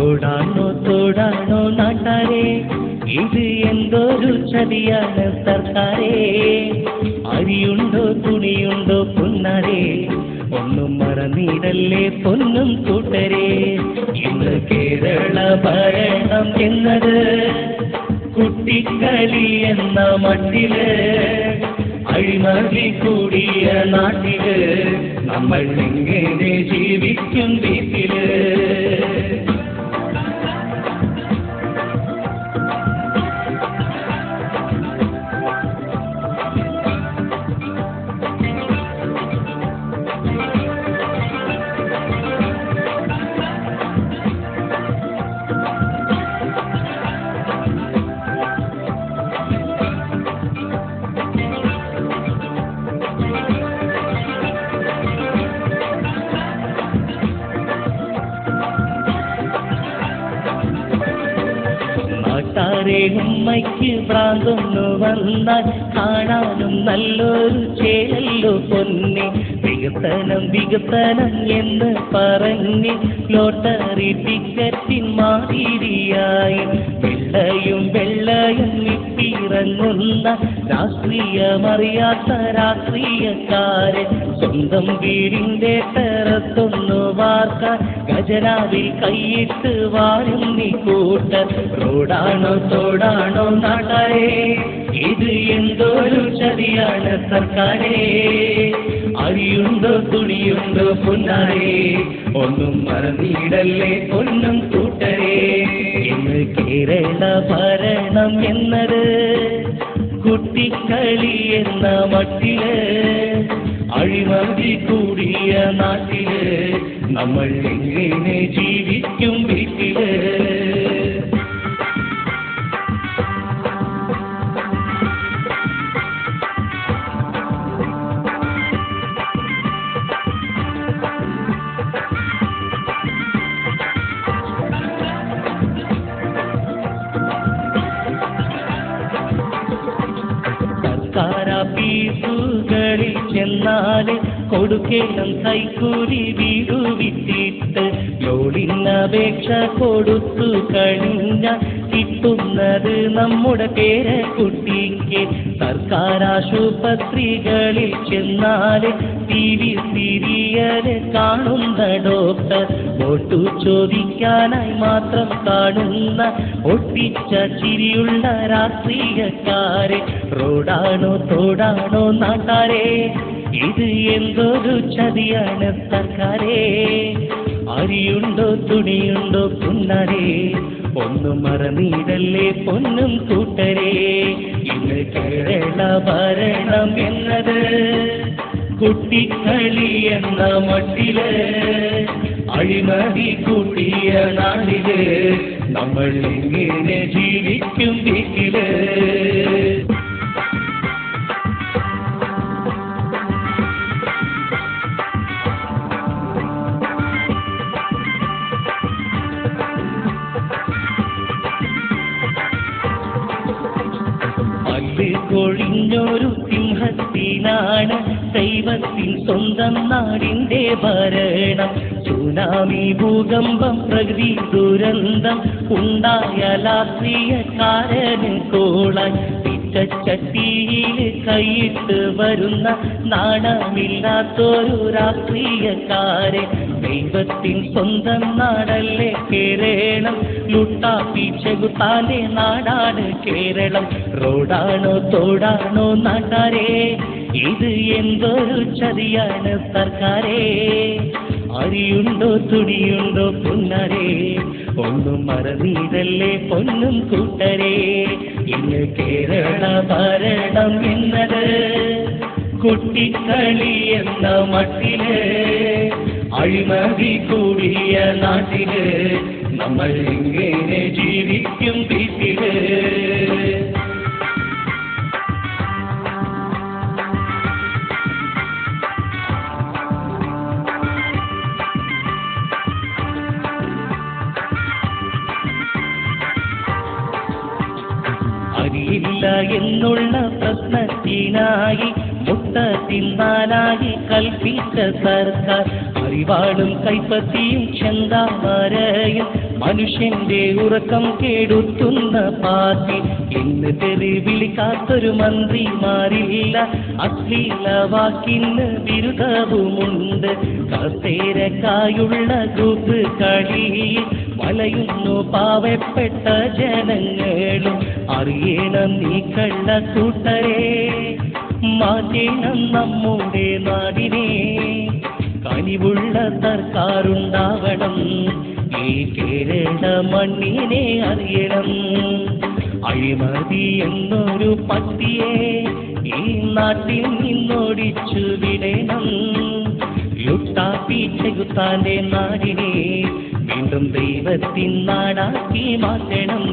റോഡാണോ തോടാണോ നാട്ടാരേ, ഇത് എന്തൊരു ചതിയാണ് സർക്കാരേ. അരിയുണ്ടോ തുണിയുണ്ടോ പൊന്നാരേ, ഒന്നും മറന്നിടല്ലേ പൊന്നും കൂട്ടരേ. ഇന്ന് കേരള ഭരണം എന്നത് കുട്ടിക്കളി എന്ന മട്ടില്, അഴിമതി കൂടിയ നാട്ടില് നമ്മൾ എങ്ങനെ ജീവിക്കും വീട്ടില്? നാട്ടാരെ ഉമ്മയ്ക്ക് ഭ്രാന്തൊന്നു വന്നാൽ കാണാനും നല്ലൊരു ചേലല്ലോ പൊന്നെ. വികസനം വികസനം എന്ന് പറഞ്ഞ് ലോട്ടറി ടിക്കറ്റിൻ മാതിരിയായി വെള്ളയും വെള്ളയും വിട്ടിറങ്ങുന്ന രാഷ്ട്രീയമറിയാത്ത രാഷ്ട്രീയക്കാരെ സ്വന്തം വീടിന്റെ ടെറസൊന്നു വാർക്കാൻ ഖജനാവിൽ കൈയിട്ട് വാരും നീ കൂട്ട. റോഡാണോ തോടാണോ നാട്ടാരേ, ഇത് എന്തൊരു ചതിയാണ് സർക്കാരേ. അരിയുണ്ടോ തുണിയുണ്ടോ പൊന്നാരേ, ഒന്നും മറന്നിടല്ലേ പൊന്നും കൂട്ടരേ. ഇന്ന് കേരള ഭരണം എന്നത് കുട്ടിക്കളി എന്ന മട്ടില്, അഴിമതി കൂടിയ നാട്ടില് നമ്മൾ എങ്ങനെ ജീവിക്കും വീട്ടില്? സർക്കാരാഫീസുകളിൽ ചെന്നാല് കൊടുക്കേണം കൈക്കൂലി വീടു വിറ്റിട്ട്. ലോണിനപേക്ഷ കൊടുത്തു കഴിഞ്ഞ കിട്ടുന്നത് നമ്മുടെ പേരക്കുട്ടിക്ക്. സർക്കാർ ആശുപത്രികളിൽ ചെന്നാല് TV സീരിയല് കാണുന്ന ഡോക്ടർ വോട്ടു ചോദിക്കാനായി മാത്രം കാണുന്ന ഒട്ടിച്ച ചിരിയുള്ള രാഷ്ട്രീയക്കാരെ. റോഡാണോ തോടാണോ നാട്ടാരേ, ഇത് എന്തൊരു ചതിയാണ് സർക്കാരേ. അരിയുണ്ടോ തുണിയുണ്ടോ പൊന്നാരേ, ഒന്നും മറന്നിടല്ലേ പൊന്നും കൂട്ടരേ. ഇന്ന് കേരള ഭരണം എന്നത് കുട്ടിക്കളി എന്ന മട്ടില്, അഴിമതി കൂട്ടിയ നാടില് നമ്മൾ എങ്ങനെ ജീവിക്കും വീട്ടില്? കൊഴിഞ്ഞൊരു സിംഹത്തിനാണ് ദൈവത്തിൻ സ്വന്തം നാടിന്റെ ഭരണം. സുനാമി ഭൂകമ്പം പ്രകൃതി ദുരന്തം ഉണ്ടായ രാഷ്ട്രീയക്കാരന് കോളാൻ ചട്ടിയിൽ കൈയിട്ട് വരുന്ന നാണമില്ലാത്തൊരു രാഷ്ട്രീയക്കാരെ. ദൈവത്തിൻ സ്വന്തം നാടല്ലേ കേരളം, ലുട്ടാപ്പി ചെകുത്താന്റെ നാടാണ് കേരളം. റോഡാണോ തോടാണോ നാട്ടാരേ, ഇത് എന്തൊരു ചതിയാണ് സർക്കാരേ. അരിയുണ്ടോ തുണിയുണ്ടോ പൊന്നാരേ, ഒന്നും മറന്നിടല്ലേ പൊന്നും കൂട്ടരേ. ഇന്ന് കേരള ഭരണം എന്നത് കുട്ടിക്കളി എന്ന മട്ടില്, അഴിമതി കൂടിയ നാട്ടില് നമ്മൾ എങ്ങനെ ജീവിക്കും വീട്ടില്? അറിയില്ല എന്നുള്ള പ്രശ്നത്തിനായി മുട്ട തിന്നാനായി കൽപ്പിച്ച സർക്കാർ അറിവാളും കൈപ്പത്തിയും ചെന്താമരയും മനുഷ്യന്റെ ഉറക്കം കേടുത്തുന്ന പാർട്ടി ഇന്ന് തെറി വിളിക്കാത്തൊരു മന്ത്രിമാരില്ല അശ്ലീല വാക്കിന് ബിരുദവുമുണ്ട് കസേരക്കായുള്ള ഗ്രൂപ്പ് കളിയിൽ വലയുന്നു പാവപ്പെട്ട ജനങ്ങളും അറിയണം നീ കള്ളക്കൂട്ടരെ മാറ്റണം നമ്മുടെ നാടിനെ കനിവുള്ള സർക്കാരുണ്ടാവണം ഈ കേരള മണ്ണിനെ അറിയണം അഴിമതി എന്നൊരു പട്ടിയെ ഈ നാട്ടിൽ നിന്നോടിച്ചു വിടണം ലുട്ടാപ്പി ചെകുത്താന്റെ നാടിനെ വീണ്ടും ദൈവത്തിൻ നാടാക്കി മാറ്റണം